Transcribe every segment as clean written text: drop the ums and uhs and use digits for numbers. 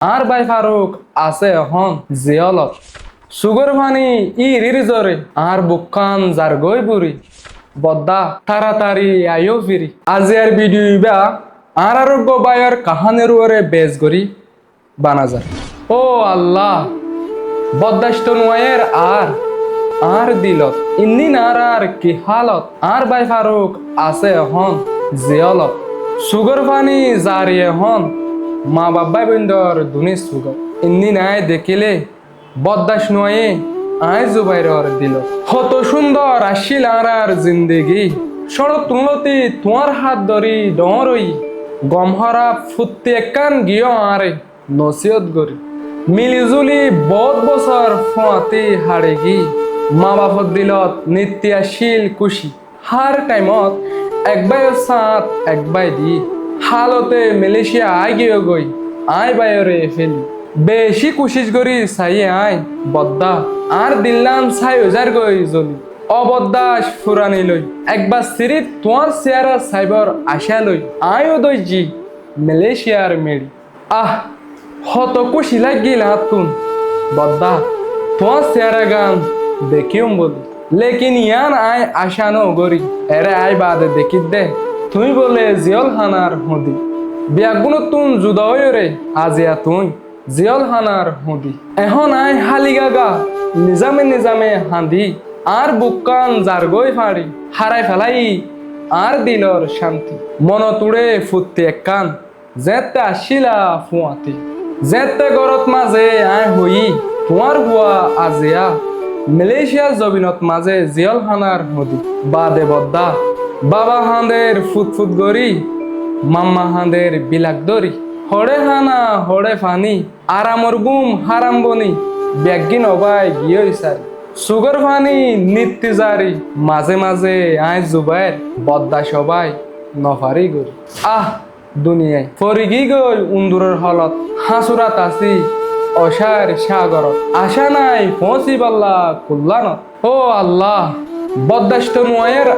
আর ভাই ফারুক আছে এখন জিয়লত সুগর পানি ই রিজরে আর বুকান যার গই বুড়ি বদ্দা তাড়াতাড়ি আইও ফিরি আজি আর ভিডিও বা আর আরোগ্য বায়র কাহানের ওরে বেজ গরি বানা যায় ও আল্লাহ বদাষ্ট নুয়ের আর আর দিলত ইন্নি নারার কি হালত আর ভাই ফারুক আছে এখন জিয়লত সুগর পানি জারি এখন মা বাবা বন্ধর দুনি সুগর ইন্নি নাই দেখিলে বদাস নয়ে আয় জুবাইর দিল কত সুন্দর আসিল আর জিন্দেগি সড়ক তুলতি তোমার হাত ধরি ডরই গমহরা ফুটতে একান গিয়ে আরে নসিয়ত গরি মিলিজুলি বহুত বছর ফুয়াতি হারে গি মা বাপত দিলত নিত্যাশীল খুশি হার টাইমত একবাই সাত একবাই দি হালতে মালয়েশিয়া আই গিয়ে গই আই বাইরে ফেলি বেশি কুশিস করি চাইয়ে আই বদ্দা আর দিল্লাম ৬,০০০ গই জলি অবদ্দাস ফুরানি লই একবার সিরিত তোমার চেয়ারা সাইবর আশা লই আইও দইজি মালয়েশিয়ার মেড়ি আহ হত খুশি লাগিল হাতুন বদ্দা তোমার চেয়ারা গান দেখিম বলি লেকিন ইয়ান আই আশা ন গরি এরে আই বাদে দেখিত দে তুই বলে জিয়ল হানার হদি বিয়াগুন তুন জুদাও রে আজিয়া তুই জিয়ল হানার হদি এখন আই হালিগাগা নিজামে নিজামে হাঁদি আর বুকান জারগই ফাড়ি হারাই ফেলাই আর দিলর শান্তি মন তুড়ে ফুটতে একখান যেতে আসিলা ফুয়াতি যেতে গরত মাঝে আই হই তোমার হুয়া আজিয়া মালয়েশিয়ার জবিনত মাঝে জিয়ল হানার হদি বাদে বদ্দা বাবা হাঁদের ফুটফুট গরি মাম্মা হাঁদের বিলাক দরি হরে হানা হরে ফানি আরামর গুম হারাম বনি ব্যাগিন অবাই গিয়ে সারি সুগর ফানি নিত্য জারি মাঝে মাঝে আয় জুবাইর বদ্দা সবাই নফারি গরি আহ দুনিয়ায় ফরি গি গই উন্দুরের হলত হাসুরাত আসি অসার সাগরত আশা নাই পৌঁছি পাল্লা কুল্লানত ও আল্লাহ বদাষ্ট নুয়ের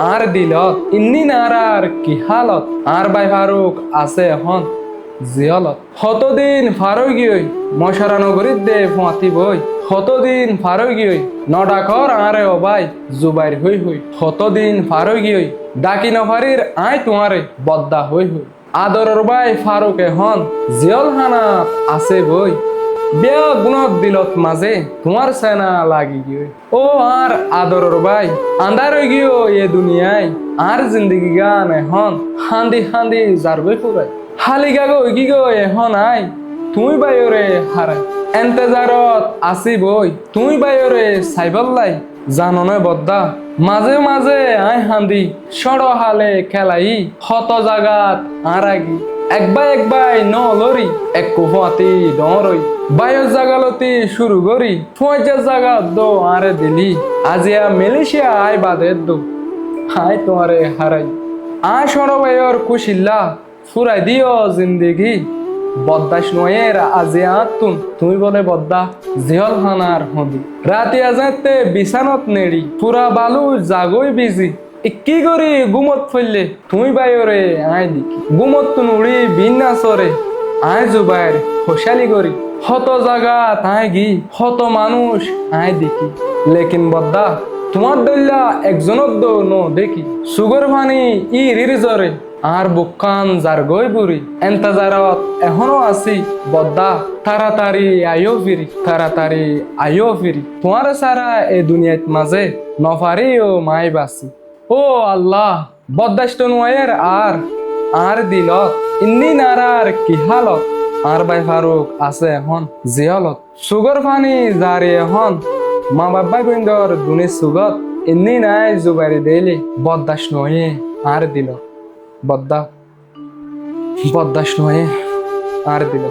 আর দিলত ইন্নি নারার কি হালত আর ভাই ফারুক আছে এখন জিয়লত কতদিন ফারুক গিয়ে মশারা নগরীর দে ফুয়াতি বই কতদিন ফারুক গিয়ে নডাকর আরে ও ভাই জুবাইর হই হই কতদিন ফারুক গিয়ে ডাকি নফারির আয় তোমারে বদ্দা হই হই আদরের ভাই ফারুক এখন জিয়ল হানা আছে বই বিয়া গুণত দিলত মাঝে তোমার সেনা লাগি গিয়ে ও আর আদরের ভাই আন্ধার হয়ে গিয়ে এ দুনিয়ায় আর জিন্দগি গান এখন হান্দি হান্দি যারবে ফুরাই হালি গাগো গি গো এখন আই তুই বাইরে হারাই এন্তেজারত আসি বই তুই বাইরে সাইবল্লাই জানো নয় বদ্দা মাঝে মাঝে আই হান্দি সড় হালে খেলাই হত জাগাত আরাগি একবাই ন লরি এক কুফাতি ডরই বায়ু জাগালতি শুরু করি ৫০ জাগা দো আরে দিলি আজিয়া মালয়েশিয়া আই বাদে দো হাই তোমারে হারাই আয় সড় বাইর কুশিল্লা ফুরাই দিও জিন্দেগি বদাস নয়ের আজি আতুন তুমি বলে বদ্দা জিয়ল হানার হদি রাতে আজাতে বিছানত নেড়ি পুরা বালু জাগই বিজি কি করি গুমত ফেললে তুই বাইরে আয় দেখি গুমত নুড়ি বিন্না সরে আয় জুবাইর হোসালি করি হত জাগা তাই গি হত মানুষ আয় দেখি লেকিন বদ্দা তোমার দল্লা একজনত দো ন দেখি সুগর পানি ই রিজরে আর বুকান যার গই বুড়ি এন্তাজারত এখনো আছি বদ্দা তাড়াতাড়ি আইও ফিরি তোমার সারা এ দুনিয়াত মাঝে নফারি ও মাই বাসি ও আল্লাহ বদাষ্ট নুয়ের আর দিলত ইন্নি নারার কি হালত আর ভাই ফারুক আছে এখন জিয়লত সুগর পানি জারি এখন মা বাবা বন্ধর দুনি সুগত ইন্নি নাই জুবাইরে দেলি বদাস নয়ে আর দিল বদাস নয়ে আর দিল